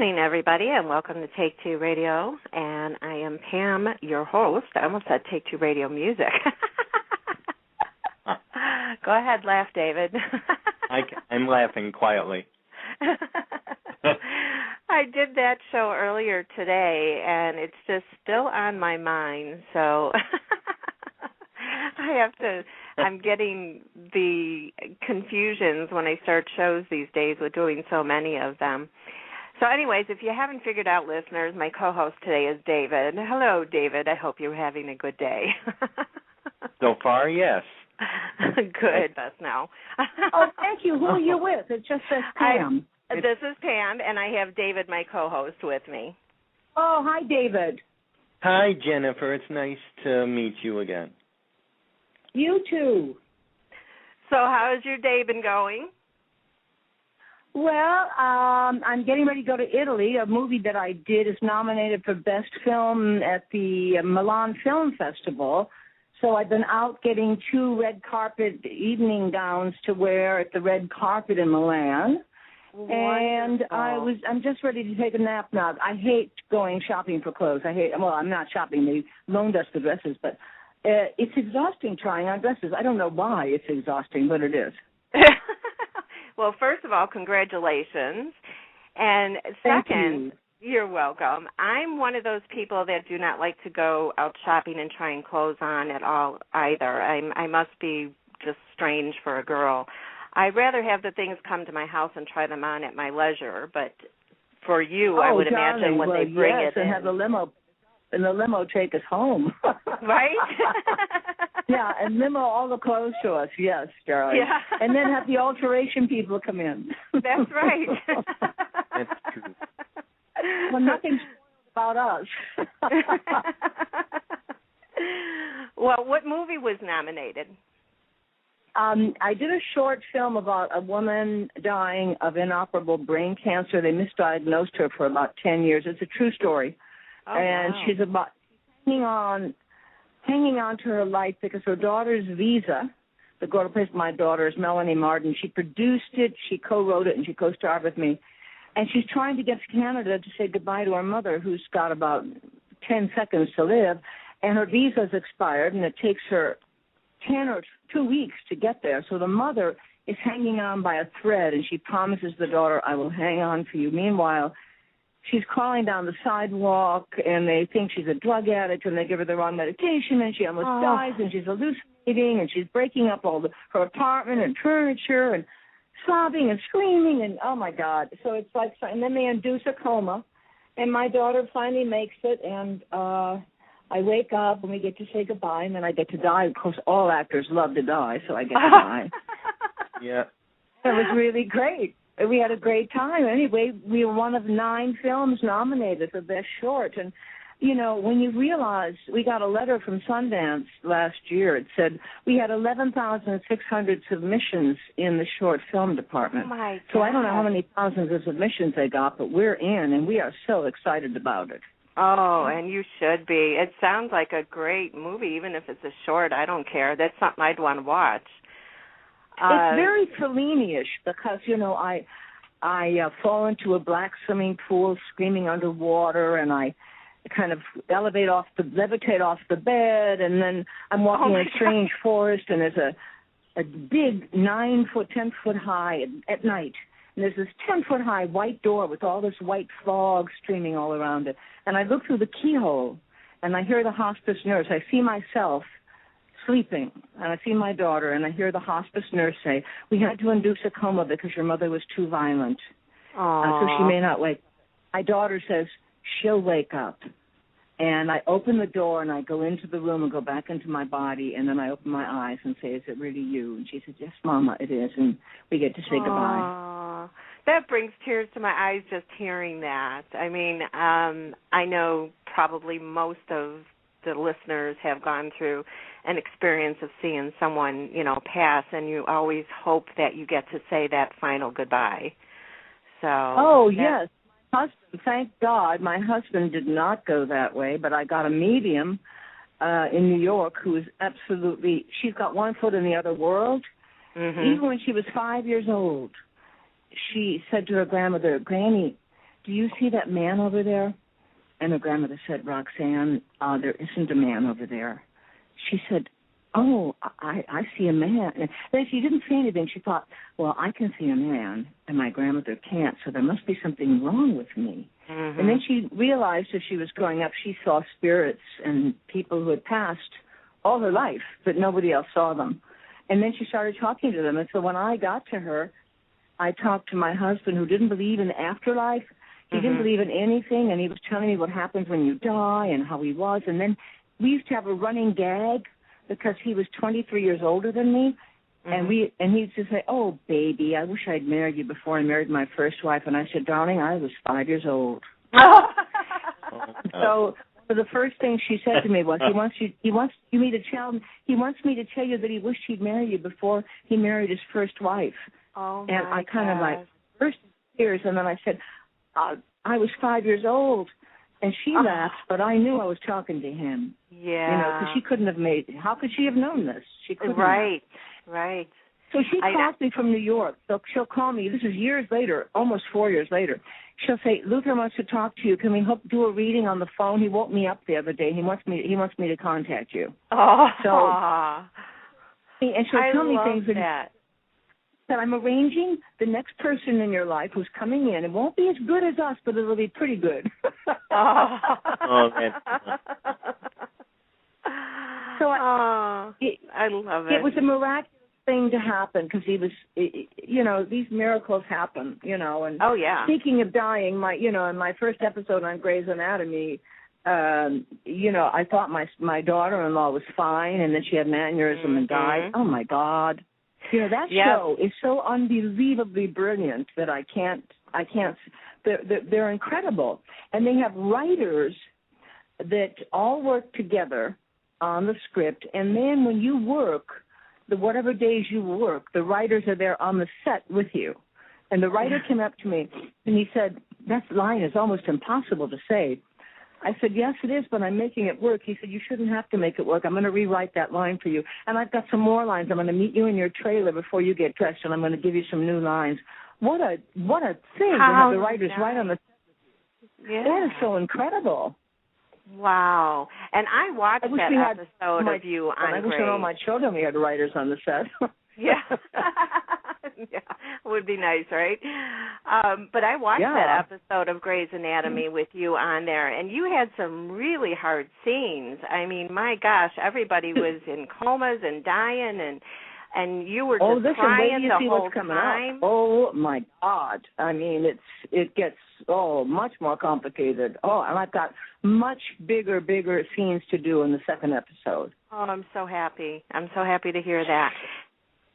evening, everybody, and welcome to Take Two Radio. And I am Pam, your host. I almost said Take Two Radio Music. Go ahead, laugh, David. I'm laughing quietly. I did that show earlier today, and it's just still on my mind, so I'm getting the confusions when I start shows these days with doing so many of them. So anyways, if you haven't figured out, listeners, my co-host today is David. Hello, David. I hope you're having a good day. So far, yes. Good. Us now. Oh, thank you. Who are you with? It just says Pam. This is Pam, and I have David, my co-host, with me. Oh, hi, David. Hi, Jennifer. It's nice to meet you again. You too. So how's your day been going? Well, I'm getting ready to go to Italy. A movie that I did is nominated for Best Film at the Milan Film Festival. So I've been out getting 2 red carpet evening gowns to wear at the red carpet in Milan. Wonderful. And I'm just ready to take a nap now. I hate going shopping for clothes. I'm not shopping. They loaned us the dresses, but it's exhausting trying on dresses. I don't know why it's exhausting, but it is. Well, first of all, congratulations. And second, you're welcome. I'm one of those people that do not like to go out shopping and trying clothes on at all either. I must be just strange for a girl. I'd rather have the things come to my house and try them on at my leisure, but for you, I would imagine when they bring it in. And have the limo take us home. Right? Yeah, and limo all the clothes to us, yes, darling. Yeah. And then have the alteration people come in. That's right. That's true. Well, nothing's about us. Well, what movie was nominated? I did a short film about a woman dying of inoperable brain cancer. They misdiagnosed her for about 10 years. It's a true story. Oh, and wow. She's hanging on to her life because her daughter's visa, the girl who plays my daughter is Melanie Martin. She produced it, she co-wrote it, and she co-starred with me. And she's trying to get to Canada to say goodbye to her mother, who's got about 10 seconds to live. And her visa's expired, and it takes her 10 or 2 weeks to get there. So the mother is hanging on by a thread, and she promises the daughter, I will hang on for you. Meanwhile, she's crawling down the sidewalk, and they think she's a drug addict, and they give her the wrong medication, and she almost dies, and she's hallucinating, and she's breaking up her apartment and furniture, and sobbing and screaming, and oh, my God. So it's like, and then they induce a coma, and my daughter finally makes it, and I wake up, and we get to say goodbye, and then I get to die. Of course, all actors love to die, so I get to die. Yeah. It was really great. We had a great time. Anyway, we were one of 9 films nominated for Best Short. And, you know, when you realize we got a letter from Sundance last year, it said we had 11,600 submissions in the short film department. Oh, my God. So I don't know how many thousands of submissions they got, but we're in, and we are so excited about it. Oh, and you should be. It sounds like a great movie, even if it's a short. I don't care. That's something I'd want to watch. It's very Fellini-ish because, you know, I fall into a black swimming pool screaming underwater, and I kind of levitate off the bed, and then I'm walking in a strange forest, and there's a big 9-foot, 10-foot high at night. And there's this 10-foot high white door with all this white fog streaming all around it. And I look through the keyhole, and I hear the hospice nurse. I see myself sleeping, and I see my daughter, and I hear the hospice nurse say, we had to induce a coma because your mother was too violent. So she may not wake up. My daughter says, she'll wake up. And I open the door, and I go into the room and go back into my body, and then I open my eyes and say, is it really you? And she said, yes, Mama, it is. And we get to say goodbye. That brings tears to my eyes just hearing that. I mean, I know probably most of the listeners have gone through an experience of seeing someone, you know, pass, and you always hope that you get to say that final goodbye. So. Oh, yes. Husband, thank God, my husband did not go that way, but I got a medium in New York who is absolutely, she's got one foot in the other world. Mm-hmm. Even when she was 5 years old, she said to her grandmother, Granny, do you see that man over there? And her grandmother said, Roxanne, there isn't a man over there. She said, oh, I see a man. And then she didn't say anything. She thought, well, I can see a man, and my grandmother can't, so there must be something wrong with me. Mm-hmm. And then she realized as she was growing up, she saw spirits and people who had passed all her life, but nobody else saw them. And then she started talking to them. And so when I got to her, I talked to my husband, who didn't believe in the afterlife. He didn't believe in anything, and he was telling me what happens when you die and how he was. And then we used to have a running gag because he was 23 years older than me, and he used to say, oh, baby, I wish I'd married you before I married my first wife. And I said, darling, I was 5 years old. So the first thing she said to me was, he wants me to tell you that he wished he'd married you before he married his first wife. Oh, and I kind of like burst into tears, and then I said, I was 5 years old, and she laughed, but I knew I was talking to him. Yeah. Because she couldn't have how could she have known this? She couldn't Right. So she calls me from New York. So she'll call me, this is years later, almost 4 years later. She'll say, Luther wants to talk to you. Can we do a reading on the phone? He woke me up the other day. He wants me to contact you. Oh. So, and she'll tell me things that I'm arranging the next person in your life who's coming in. It won't be as good as us, but it'll be pretty good. Oh, man. So I love it. It was a miraculous thing to happen because he was, these miracles happen, And oh yeah. Speaking of dying, in my first episode on Grey's Anatomy, I thought my daughter-in-law was fine, and then she had an aneurysm and died. Oh my God. That show is so unbelievably brilliant that I can't. They're incredible, and they have writers that all work together on the script. And then when you work, whatever days you work, the writers are there on the set with you. And the writer came up to me and he said, "That line is almost impossible to say." I said, "Yes, it is, but I'm making it work." He said, "You shouldn't have to make it work. I'm going to rewrite that line for you. And I've got some more lines. I'm going to meet you in your trailer before you get dressed, and I'm going to give you some new lines." What a thing to have the writers write on the set. Yeah. That is so incredible. Wow. And I watched that episode of you on Grace. I wish all my children we had writers on the set. Yeah. Yeah, would be nice, right? But I watched that episode of Grey's Anatomy with you on there, and you had some really hard scenes. I mean, my gosh, everybody was in comas and dying, and you were just crying the whole time. Oh, my God. I mean, it gets much more complicated. And I've got much bigger scenes to do in the second episode. Oh, I'm so happy. I'm so happy to hear that.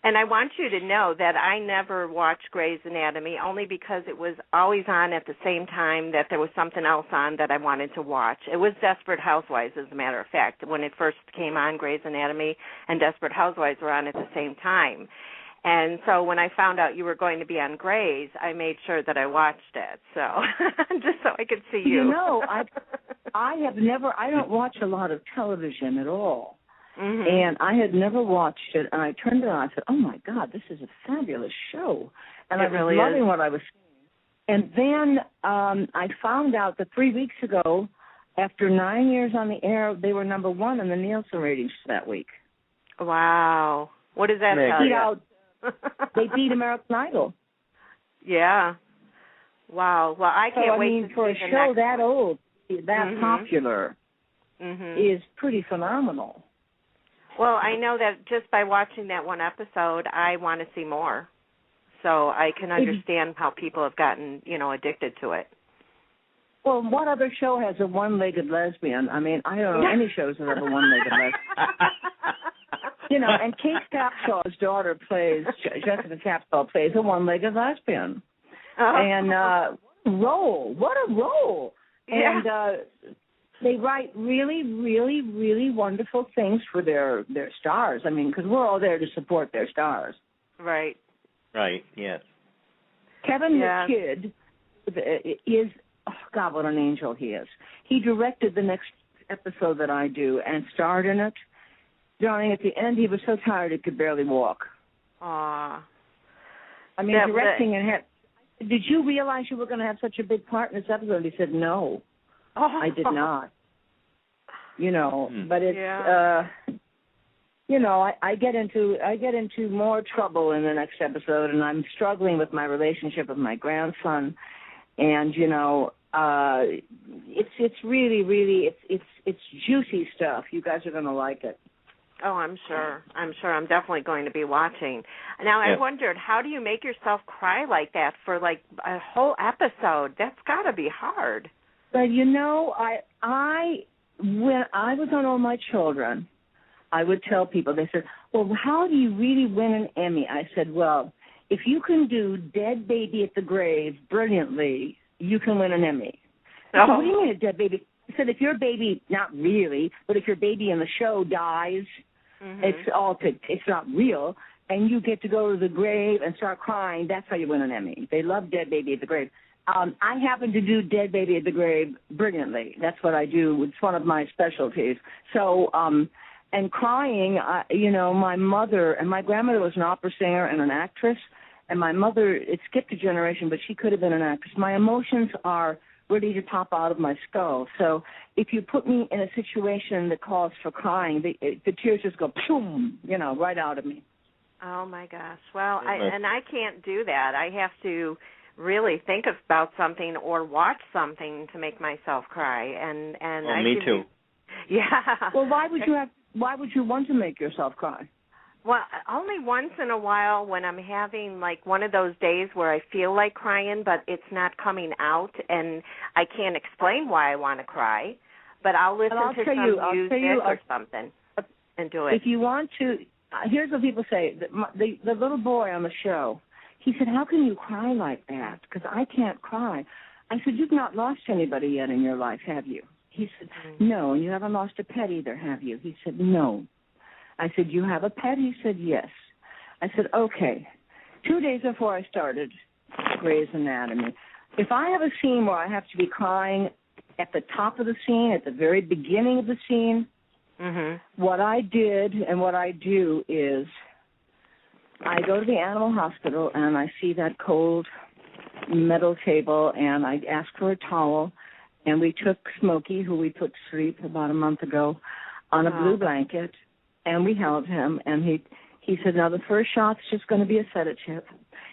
And I want you to know that I never watched Grey's Anatomy only because it was always on at the same time that there was something else on that I wanted to watch. It was Desperate Housewives, as a matter of fact. When it first came on, Grey's Anatomy and Desperate Housewives were on at the same time. And so when I found out you were going to be on Grey's, I made sure that I watched it, so just so I could see you. I don't watch a lot of television at all. Mm-hmm. And I had never watched it, and I turned it on. I said, "Oh, my God, this is a fabulous show." And I was loving what I was seeing. And then I found out that 3 weeks ago, after 9 years on the air, they were number one in the Nielsen ratings that week. Wow. What does that tell you? They beat American Idol. Yeah. Wow. Well, I can't wait to see for a show that old, that popular, is pretty phenomenal. Well, I know that just by watching that one episode, I want to see more. So I can understand how people have gotten, addicted to it. Well, what other show has a one-legged lesbian? I mean, I don't know any shows that have a one-legged lesbian. And Kate Capshaw's daughter Jessica Capshaw plays a one-legged lesbian. And what a role. Yeah. And they write really, really, really wonderful things for their stars. I mean, because we're all there to support their stars. Right. Right, yes. Kevin the Kid is, God, what an angel he is. He directed the next episode that I do and starred in it. Darling, at the end, he was so tired he could barely walk. Aw. I mean, directing and did you realize you were going to have such a big part in this episode? He said, no, I did not. You know, but it's, you know, I get into more trouble in the next episode, and I'm struggling with my relationship with my grandson, and you know, it's really it's juicy stuff. You guys are going to like it. Oh, I'm sure. I'm definitely going to be watching. Now, I wondered, how do you make yourself cry like that for like a whole episode? That's got to be hard. But you know, when I was on All My Children, I would tell people, they said, well, how do you really win an Emmy? I said, well, if you can do Dead Baby at the Grave brilliantly, you can win an Emmy. Oh. So what do you mean a dead baby? I said, if your baby, not really, but if your baby in the show dies, it's not real, and you get to go to the grave and start crying, that's how you win an Emmy. They love Dead Baby at the Grave. I happen to do Dead Baby at the Grave brilliantly. That's what I do. It's one of my specialties. So, and crying, you know, my mother and my grandmother was an opera singer and an actress, and my mother, it skipped a generation, but she could have been an actress. My emotions are ready to pop out of my skull. So if you put me in a situation that calls for crying, the tears just go, boom, you know, right out of me. Oh, my gosh. Well, I can't do that. I have to really think about something or watch something to make myself cry. And me too. Yeah. Well, why would you want to make yourself cry? Well, only once in a while when I'm having like one of those days where I feel like crying, but it's not coming out, and I can't explain why I want to cry. But I'll listen to some music or something and do it. If you want to, here's what people say. The little boy on the show, he said, how can you cry like that? Because I can't cry. I said, you've not lost anybody yet in your life, have you? He said, no. And you haven't lost a pet either, have you? He said, no. I said, you have a pet? He said, yes. I said, okay. 2 days before I started Grey's Anatomy, if I have a scene where I have to be crying at the top of the scene, at the very beginning of the scene, what I did and what I do is I go to the animal hospital and I see that cold metal table and I ask for a towel, and we took Smokey, who we put to sleep about a month ago, on a blue blanket, and we held him, and he said, now the first shot's just going to be a sedative.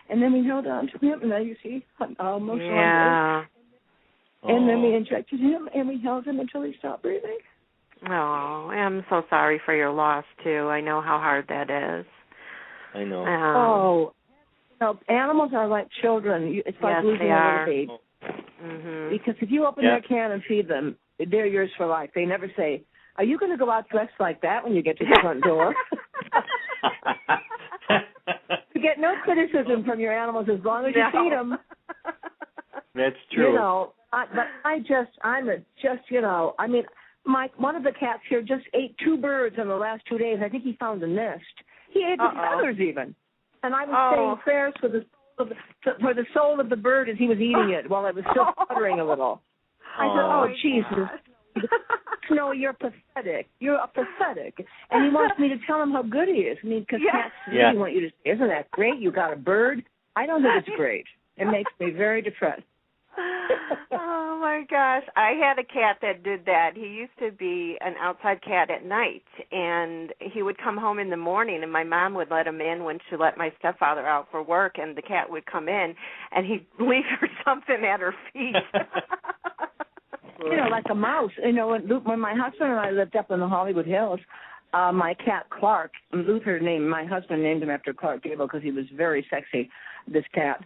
And then we held on to him, and now you see how emotional he is. And then we injected him, and we held him until he stopped breathing. Oh, I'm so sorry for your loss, too. I know how hard that is. I know. No, animals are like children. It's like losing a little baby. Because if you open their can and feed them, they're yours for life. They never say, are you going to go out dressed like that when you get to the front door? You get no criticism from your animals as long as you feed them. That's true. You know, I mean, one of the cats here just ate 2 birds in the last 2 days. I think he found a nest. He ate the feathers even. And I was saying prayers for the soul of the bird as he was eating it while it was still fluttering a little. I said, oh, Jesus. No, you're pathetic. You're pathetic. And he wants me to tell him how good he is. I mean, because cats really want you to say, isn't that great? You got a bird? I don't think it's great. It makes me very depressed. Oh, my gosh. I had a cat that did that. He used to be an outside cat at night, and he would come home in the morning, and my mom would let him in when she let my stepfather out for work, and the cat would come in, and he'd leave her something at her feet. You know, like a mouse. You know, when my husband and I lived up in the Hollywood Hills, my cat Clark, my husband named him after Clark Gable because he was very sexy, this cat.